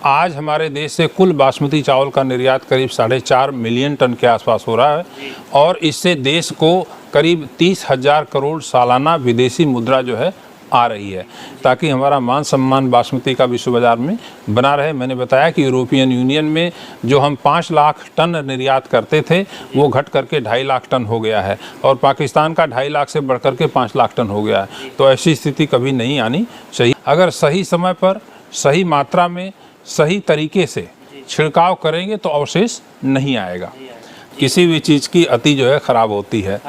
आज हमारे देश से कुल बासमती चावल का निर्यात करीब 4.5 मिलियन टन के आसपास हो रहा है और इससे देश को करीब 30,000 करोड़ सालाना विदेशी मुद्रा जो है आ रही है, ताकि हमारा मान सम्मान बासमती का विश्व बाजार में बना रहे। मैंने बताया कि यूरोपियन यूनियन में जो हम 5 लाख टन निर्यात करते थे वो घट करके 2.5 लाख टन हो गया है और पाकिस्तान का 2.5 लाख से बढ़ करके 5 लाख टन हो गया है। तो ऐसी स्थिति कभी नहीं आनी चाहिए। अगर सही समय पर, सही मात्रा में, सही तरीके से छिड़काव करेंगे तो अवशेष नहीं आएगा। किसी भी चीज़ की अति जो है ख़राब होती है।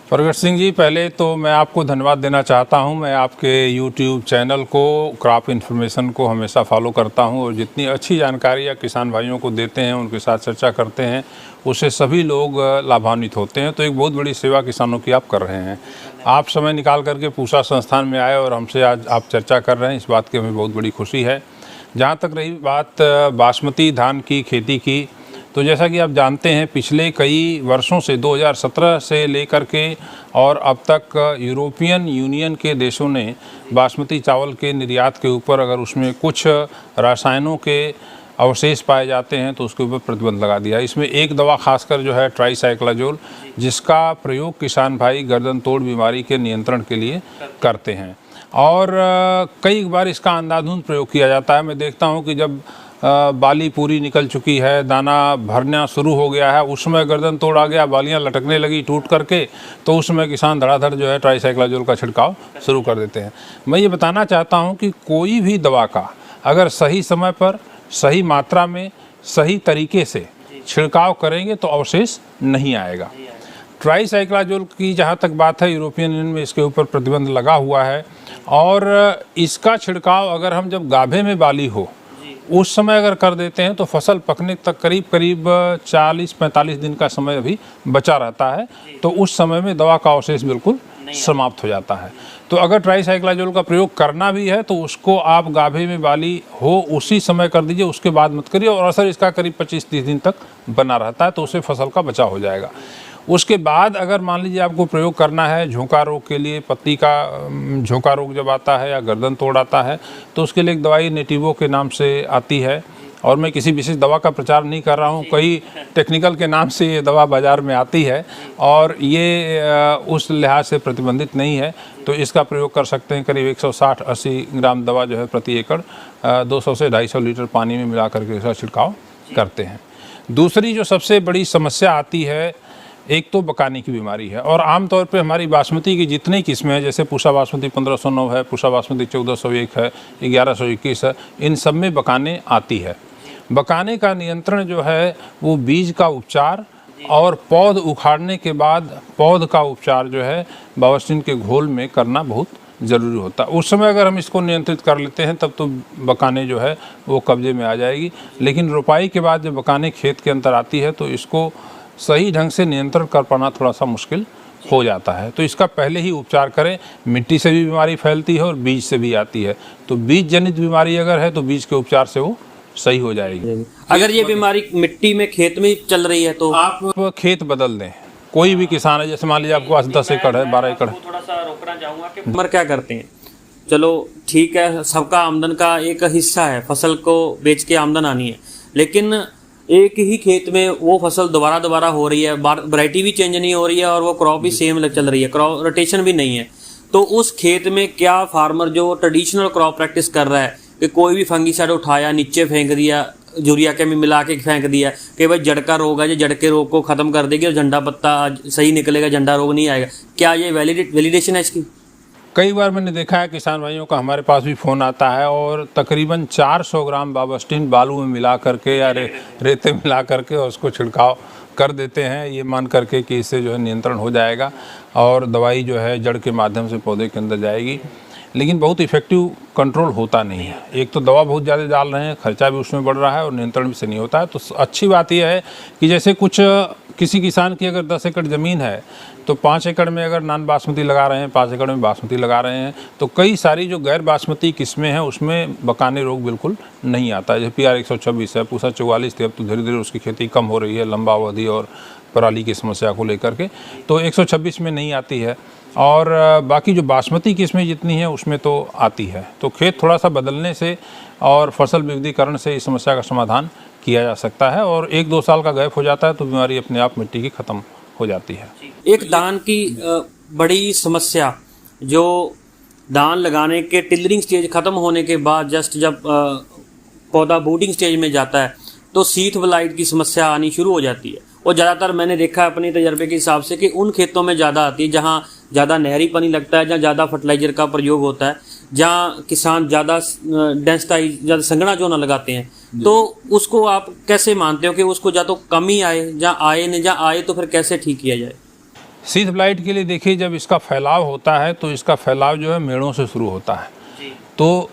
प्रगट सिंह जी, पहले तो मैं आपको धन्यवाद देना चाहता हूं। मैं आपके YouTube चैनल को, क्रॉप इन्फॉर्मेशन को हमेशा फॉलो करता हूं और जितनी अच्छी जानकारी किसान भाइयों को देते हैं, उनके साथ चर्चा करते हैं, उससे सभी लोग लाभान्वित होते हैं। तो एक बहुत बड़ी सेवा किसानों की आप कर रहे हैं। आप समय निकाल करके पूसा संस्थान में आए और हमसे आज आप चर्चा कर रहे हैं, इस बात की हमें बहुत बड़ी खुशी है। जहाँ तक रही बात बासमती धान की खेती की, तो जैसा कि आप जानते हैं पिछले कई वर्षों से 2017 से लेकर के और अब तक यूरोपियन यूनियन के देशों ने बासमती चावल के निर्यात के ऊपर अगर उसमें कुछ रसायनों के अवशेष पाए जाते हैं तो उसके ऊपर प्रतिबंध लगा दिया। इसमें एक दवा खासकर जो है ट्राइसाइक्लाजोल, जिसका प्रयोग किसान भाई गर्दन तोड़ बीमारी के नियंत्रण के लिए करते हैं और कई बार इसका अंधाधुंध प्रयोग किया जाता है। मैं देखता हूँ कि जब बाली पूरी निकल चुकी है, दाना भरना शुरू हो गया है, उस समय गर्दन तोड़ आ गया, बालियां लटकने लगी टूट करके, तो उस समय किसान धड़ाधड़ जो है ट्राइसाइक्लाजोल का छिड़काव शुरू कर देते हैं। मैं ये बताना चाहता हूं कि कोई भी दवा का अगर सही समय पर, सही मात्रा में, सही तरीके से छिड़काव करेंगे तो अवशेष नहीं आएगा। ट्राइसाइक्लाजोल की जहाँ तक बात है, यूरोपियन यूनियन में इसके ऊपर प्रतिबंध लगा हुआ है और इसका छिड़काव अगर हम जब गाभे में बाली हो उस समय अगर कर देते हैं तो फसल पकने तक करीब 40-45 दिन का समय अभी बचा रहता है, तो उस समय में दवा का अवशेष बिल्कुल समाप्त हो जाता है। तो अगर ट्राइसाइक्लाजोल का प्रयोग करना भी है तो उसको आप गाभे में बाली हो उसी समय कर दीजिए, उसके बाद मत करिए और असर इसका करीब 25-30 दिन तक बना रहता है, तो उससे फसल का बचाव हो जाएगा। उसके बाद अगर मान लीजिए आपको प्रयोग करना है झोंका रोग के लिए, पत्ती का झोंका रोग जब आता है या गर्दन तोड़ आता है, तो उसके लिए एक दवाई नेटिवो के नाम से आती है और मैं किसी विशेष दवा का प्रचार नहीं कर रहा हूँ, कई टेक्निकल के नाम से ये दवा बाज़ार में आती है और ये उस लिहाज से प्रतिबंधित नहीं है, तो इसका प्रयोग कर सकते हैं। करीब 160-80 ग्राम दवा जो है प्रति एकड़ 200 से 250 लीटर पानी में मिला करके इसका छिड़काव करते हैं। दूसरी जो सबसे बड़ी समस्या आती है, एक तो बकाने की बीमारी है और आमतौर पे हमारी बासमती की जितनी किस्में हैं, जैसे पूसा बासमती 1509 है, पूसा बासमती 1401 है, 1121 है, इन सब में बकाने आती है। बकाने का नियंत्रण जो है वो बीज का उपचार और पौध उखाड़ने के बाद पौध का उपचार जो है बावस्टीन के घोल में करना बहुत ज़रूरी होता है। उस समय अगर हम इसको नियंत्रित कर लेते हैं तब तो बकाने जो है वो कब्जे में आ जाएगी, लेकिन रोपाई के बाद जब बकाने खेत के अंदर आती है तो इसको सही ढंग से नियंत्रण कर पाना थोड़ा सा मुश्किल हो जाता है। तो इसका पहले ही उपचार करें। मिट्टी से भी बीमारी फैलती है और बीज से भी आती है, तो बीज जनित बीमारी अगर है तो बीज के उपचार से वो सही हो जाएगी। अगर ये बीमारी मिट्टी में खेत में चल रही है तो आप खेत बदल दें। कोई भी किसान है, जैसे मान लीजिए आपके पास 10 एकड़ है, 12 एकड़, थोड़ा सा रोकना चाहूँगा कि मर क्या करते हैं। चलो ठीक है, सबका आमदन का एक हिस्सा है, फसल को बेच के आमदन आनी है, लेकिन एक ही खेत में वो फसल दोबारा हो रही है, वैरायटी भी चेंज नहीं हो रही है और वो क्रॉप भी सेम चल रही है, क्रॉप रोटेशन भी नहीं है। तो उस खेत में क्या फार्मर जो ट्रेडिशनल क्रॉप प्रैक्टिस कर रहा है कि कोई भी फंगीसाइड उठाया, नीचे फेंक दिया, यूरिया के में मिला के फेंक दिया कि भाई जड़ का रोग है, जो जड़ के रोग को खत्म कर देगी और झंडा पत्ता सही निकलेगा, झंडा रोग नहीं आएगा, क्या ये वैलिडेशन है इसकी? कई बार मैंने देखा है किसान भाइयों का हमारे पास भी फ़ोन आता है और तकरीबन 400 ग्राम बावस्टीन बालू में मिला करके या रेते मिला करके उसको छिड़काव कर देते हैं, ये मान करके कि इससे जो है नियंत्रण हो जाएगा और दवाई जो है जड़ के माध्यम से पौधे के अंदर जाएगी, लेकिन बहुत इफेक्टिव कंट्रोल होता नहीं है। एक तो दवा बहुत ज़्यादा डाल रहे हैं, खर्चा भी उसमें बढ़ रहा है और नियंत्रण भी से नहीं होता है। तो अच्छी बात यह है कि जैसे किसी किसान की अगर 10 एकड़ ज़मीन है तो 5 एकड़ में अगर नॉन बासमती लगा रहे हैं, 5 एकड़ में बासमती लगा रहे हैं, तो कई सारी जो गैर बासमती किस्में हैं उसमें बकाने रोग बिल्कुल नहीं आता है। जैसे PR 126 है, पूसा 44 थी, अब तो धीरे धीरे उसकी खेती कम हो रही है लंबा अवधि और पराली की समस्या को लेकर के, तो 126 में नहीं आती है। और बाकी जो बासमती किस्में जितनी हैं उसमें तो आती है। तो खेत थोड़ा सा बदलने से और फसल विविधीकरण से इस समस्या का समाधान किया जा सकता है, और 1-2 साल का गैप हो जाता है तो बीमारी अपने आप मिट्टी की ख़त्म हो जाती है। एक धान की बड़ी समस्या, जो धान लगाने के टिलरिंग स्टेज खत्म होने के बाद जस्ट जब पौधा बूटिंग स्टेज में जाता है तो सीथ ब्लाइट की समस्या आनी शुरू हो जाती है। और ज़्यादातर मैंने देखा है अपने तजर्बे के हिसाब से कि उन खेतों में ज़्यादा आती है जहाँ ज़्यादा नहरी पानी लगता है, जहाँ ज़्यादा फर्टिलाइजर का प्रयोग होता है, जहाँ किसान ज़्यादा डेंसिटाइज ज़्यादा संघना चूना लगाते हैं। तो उसको आप कैसे मानते हो कि उसको या तो कमी आए, जहाँ आए नहीं, जहाँ आए तो फिर कैसे ठीक किया जाए? सीथ ब्लाइट के लिए देखिए, जब इसका फैलाव होता है तो इसका फैलाव जो है मेड़ों से शुरू होता है। तो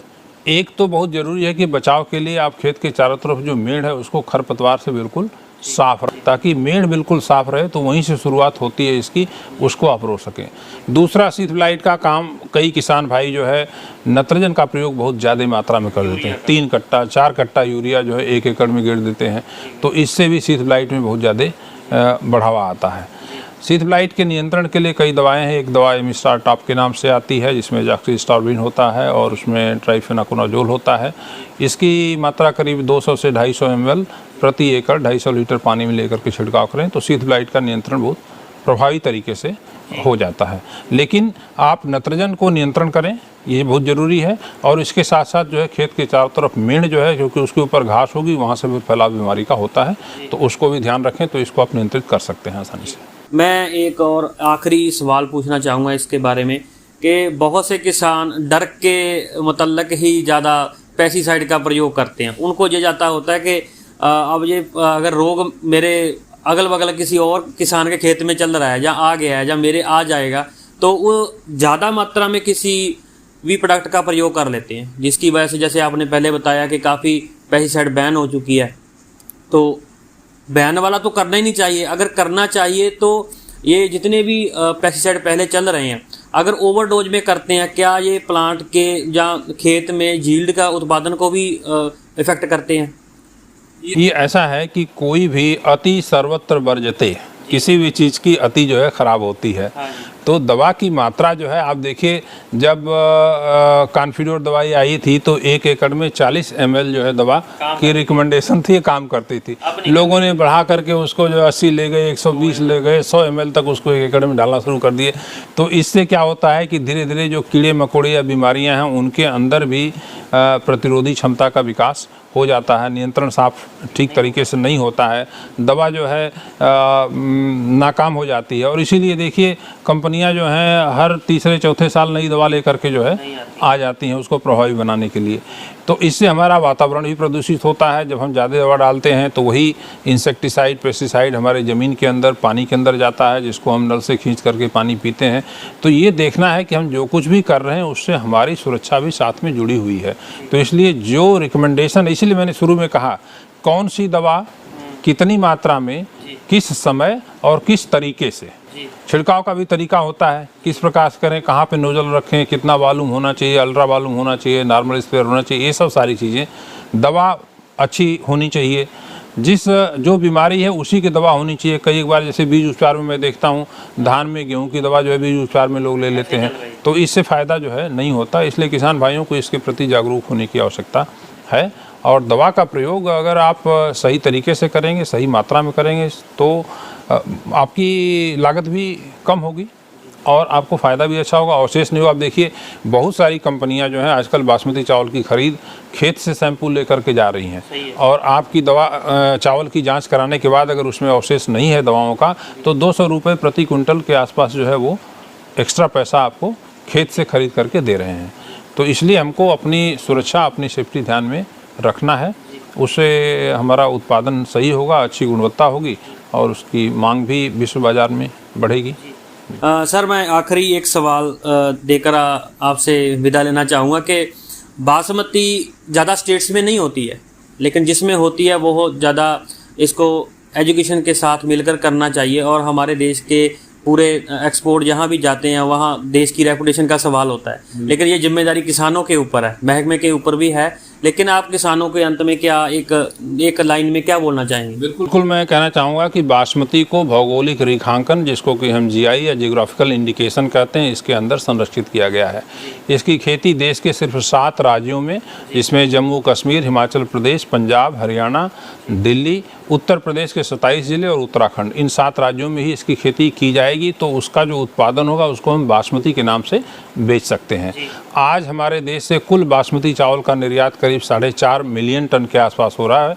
एक तो बहुत ज़रूरी है कि बचाव के लिए आप खेत के चारों तरफ जो मेड़ है उसको खरपतवार से बिल्कुल साफ रखें, ताकि मेड़ बिल्कुल साफ रहे। तो वहीं से शुरुआत होती है इसकी, उसको आप रोक सकें। दूसरा, सीथ ब्लाइट का काम कई किसान भाई जो है नत्रजन का प्रयोग बहुत ज़्यादा मात्रा में कर देते हैं। 3 कट्टा 4 कट्टा यूरिया जो है 1 एकड़ में गिर देते हैं, तो इससे भी सीथ ब्लाइट में बहुत ज़्यादा बढ़ावा आता है। सीथ ब्लाइट के नियंत्रण के लिए कई दवाएं हैं। एक दवा एमिस्टार टॉप के नाम से आती है, जिसमें जॉक्सिस्टार्बिन होता है और उसमें ट्राइफेनाकोनाजोल होता है। इसकी मात्रा करीब 200 से 250 ml प्रति एकड़ 250 लीटर पानी में लेकर के छिड़काव करें तो सीथ ब्लाइट का नियंत्रण बहुत प्रभावी तरीके से हो जाता है। लेकिन आप नत्रजन को नियंत्रण करें, ये बहुत ज़रूरी है। और इसके साथ साथ जो है खेत के चारों तरफ मेड़ जो है, क्योंकि उसके ऊपर घास होगी, वहाँ से भी फैलाव बीमारी का होता है, तो उसको भी ध्यान रखें, तो इसको आप नियंत्रित कर सकते हैं आसानी से। मैं एक और आखिरी सवाल पूछना चाहूँगा इसके बारे में कि बहुत से किसान डर के मतलब ही ज़्यादा पेस्टिसाइड का प्रयोग करते हैं। उनको ये जाता होता है कि अब ये अगर रोग मेरे अगल बगल किसी और किसान के खेत में चल रहा है या आ गया है या मेरे आ जाएगा, तो वो ज़्यादा मात्रा में किसी भी प्रोडक्ट का प्रयोग कर लेते हैं, जिसकी वजह से जैसे आपने पहले बताया कि काफ़ी पेस्टिसाइड बैन हो चुकी है। तो बैन वाला तो करना ही नहीं चाहिए। अगर करना चाहिए तो ये जितने भी पेस्टिसाइड पहले चल रहे हैं, अगर ओवरडोज में करते हैं, क्या ये प्लांट के या खेत में यील्ड का उत्पादन को भी इफेक्ट करते हैं? ये ऐसा है कि कोई भी अति सर्वत्र वर्जते, किसी भी चीज़ की अति जो है ख़राब होती है। तो दवा की मात्रा जो है, आप देखिए जब कॉन्फिडोर दवाई आई थी तो 1 एकड़ में 40 ml जो है दवा की रिकमेंडेशन थी, काम करती थी। लोगों ने बढ़ा करके उसको जो 80 ले गए, 120 ले गए, 100 ml तक उसको 1 एकड़ में डालना शुरू कर दिए। तो इससे क्या होता है कि धीरे धीरे जो कीड़े मकोड़े या बीमारियां हैं उनके अंदर भी प्रतिरोधी क्षमता का विकास हो जाता है, नियंत्रण साफ ठीक तरीके से नहीं होता है, दवा जो है नाकाम हो जाती है। और इसीलिए देखिए कंपनियां जो हैं हर तीसरे चौथे साल नई दवा लेकर के जो है आ जाती हैं उसको प्रभावी बनाने के लिए। तो इससे हमारा वातावरण भी प्रदूषित होता है। जब हम ज़्यादा दवा डालते हैं तो वही इंसेक्टिसाइड पेस्टिसाइड हमारे ज़मीन के अंदर पानी के अंदर जाता है, जिसको हम नल से खींच करके पानी पीते हैं। तो ये देखना है कि हम जो कुछ भी कर रहे हैं उससे हमारी सुरक्षा भी साथ में जुड़ी हुई है। तो इसलिए जो रिकमेंडेशन, इसलिए मैंने शुरू में कहा कौन सी दवा कितनी मात्रा में किस समय और किस तरीके से, छिड़काव का भी तरीका होता है, किस प्रकार से करें, कहाँ पे नोजल रखें, कितना वॉल्यूम होना चाहिए, अल्ट्रा वॉल्यूम होना चाहिए, नॉर्मल स्प्रेयर होना चाहिए, ये सब सारी चीज़ें, दवा अच्छी होनी चाहिए, जिस जो बीमारी है उसी की दवा होनी चाहिए। कई बार जैसे बीज उपचार में मैं देखता हूँ धान में गेहूं की दवा जो है बीज उपचार में लोग ले लेते हैं, तो इससे फ़ायदा जो है नहीं होता। इसलिए किसान भाइयों को इसके प्रति जागरूक होने की आवश्यकता है। और दवा का प्रयोग अगर आप सही तरीके से करेंगे, सही मात्रा में करेंगे, तो आपकी लागत भी कम होगी और आपको फ़ायदा भी अच्छा होगा, अवशेष नहीं होगा। आप देखिए बहुत सारी कंपनियां जो हैं आजकल बासमती चावल की खरीद खेत से सैंपल लेकर के जा रही हैं, और आपकी दवा चावल की जांच कराने के बाद अगर उसमें अवशेष नहीं है दवाओं का, तो 200 रुपये प्रति क्विंटल के आसपास जो है वो एक्स्ट्रा पैसा आपको खेत से खरीद करके दे रहे हैं। तो इसलिए हमको अपनी सुरक्षा, अपनी सेफ्टी ध्यान में रखना है, उससे हमारा उत्पादन सही होगा, अच्छी गुणवत्ता होगी और उसकी मांग भी विश्व बाज़ार में बढ़ेगी। सर, मैं आखिरी एक सवाल देकर आपसे विदा लेना चाहूँगा कि बासमती ज़्यादा स्टेट्स में नहीं होती है, लेकिन जिसमें होती है वो ज़्यादा इसको एजुकेशन के साथ मिलकर करना चाहिए। और हमारे देश के पूरे एक्सपोर्ट जहाँ भी जाते हैं वहाँ देश की रेपुटेशन का सवाल होता है, लेकिन ये जिम्मेदारी किसानों के ऊपर है, महकमे के ऊपर भी है लेकिन आप किसानों के अंत में क्या एक लाइन में क्या बोलना चाहेंगे? बिल्कुल मैं कहना चाहूँगा कि बासमती को भौगोलिक रेखांकन, जिसको कि हम जीआई या जियोग्राफिकल इंडिकेशन कहते हैं, इसके अंदर संरक्षित किया गया है। इसकी खेती देश के सिर्फ 7 राज्यों में, जिसमें जम्मू कश्मीर, हिमाचल प्रदेश, पंजाब, हरियाणा, दिल्ली, उत्तर प्रदेश के 27 जिले और उत्तराखंड, इन 7 राज्यों में ही इसकी खेती की जाएगी। तो उसका जो उत्पादन होगा उसको हम बासमती के नाम से बेच सकते हैं। आज हमारे देश से कुल बासमती चावल का निर्यात करीब 4.5 मिलियन टन के आसपास हो रहा है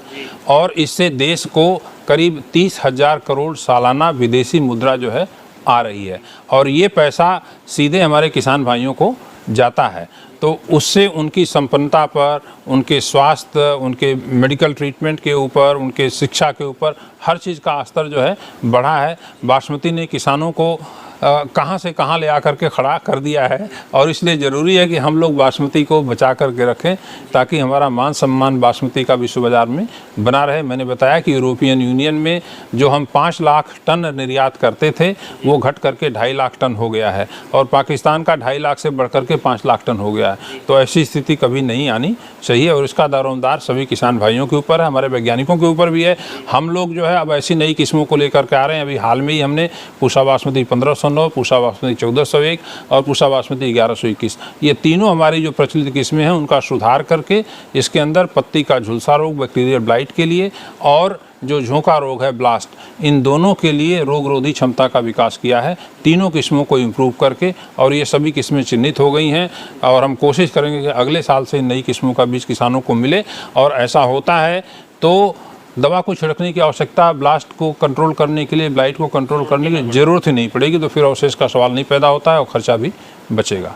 और इससे देश को करीब 30,000 करोड़ सालाना विदेशी मुद्रा जो है आ रही है और ये पैसा सीधे हमारे किसान भाइयों को जाता है। तो उससे उनकी संपन्नता पर, उनके स्वास्थ्य, उनके मेडिकल ट्रीटमेंट के ऊपर, उनके शिक्षा के ऊपर हर चीज़ का स्तर जो है बढ़ा है। बासमती ने किसानों को कहाँ से कहाँ ले आकर के खड़ा कर दिया है और इसलिए ज़रूरी है कि हम लोग बासमती को बचा करके रखें ताकि हमारा मान सम्मान बासमती का विश्व बाज़ार में बना रहे। मैंने बताया कि यूरोपियन यूनियन में जो हम 5 लाख टन निर्यात करते थे वो घट करके 2.5 लाख टन हो गया है और पाकिस्तान का 2.5 लाख से बढ़ करके 5 लाख टन हो गया है। तो ऐसी स्थिति कभी नहीं आनी चाहिए और इसका दारोमदार सभी किसान भाइयों के ऊपर है, हमारे वैज्ञानिकों के ऊपर भी है। हम लोग जो है अब ऐसी नई किस्मों को लेकर के आ रहे हैं। अभी हाल में ही हमने पूसा बासमती 1509, पूसा बासमती 1401 और पूसा बासमती 1121, ये तीनों हमारी जो प्रचलित किस्में हैं उनका सुधार करके इसके अंदर पत्ती का झुलसा रोग, बैक्टीरियल ब्लाइट के लिए और जो झोंका रोग है ब्लास्ट, इन दोनों के लिए रोगरोधी क्षमता का विकास किया है तीनों किस्मों को इम्प्रूव करके और ये सभी किस्में चिन्हित हो गई हैं और हम कोशिश करेंगे कि अगले साल से नई किस्मों का बीज किसानों को मिले और ऐसा होता है तो दवा को छिड़कने की आवश्यकता, ब्लास्ट को कंट्रोल करने के लिए, ब्लाइट को कंट्रोल करने की ज़रूरत ही नहीं पड़ेगी। तो फिर अवशेष का सवाल नहीं पैदा होता है और खर्चा भी बचेगा।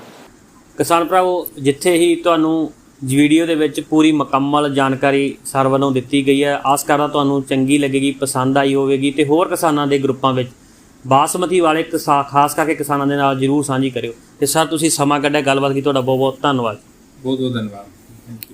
किसान भरावो, जिथे ही ਤੁਹਾਨੂੰ वीडियो ਦੇ ਵਿੱਚ पूरी मुकम्मल जानकारी सर ਵੱਲੋਂ ਦਿੱਤੀ ਗਈ ਹੈ, ਆਸ ਕਰਦਾ ਤੁਹਾਨੂੰ ਚੰਗੀ ਲੱਗੇਗੀ, ਪਸੰਦ ਆਈ ਹੋਵੇਗੀ ਤੇ ਹੋਰ ਕਿਸਾਨਾਂ ਦੇ ਗਰੁੱਪਾਂ ਵਿੱਚ ਬਾਸਮਤੀ ਵਾਲੇ ਖਾਸ ਕਰਕੇ ਕਿਸਾਨਾਂ ਦੇ ਨਾਲ ਜ਼ਰੂਰ ਸਾਂਝੀ ਕਰਿਓ। ਤੇ ਸਰ ਤੁਸੀਂ ਸਮਾਂ ਕੱਢਿਆ ਗੱਲਬਾਤ ਕੀ, ਤੁਹਾਡਾ ਬਹੁਤ ਬਹੁਤ ਧੰਨਵਾਦ। बहुत बहुत धन्यवाद।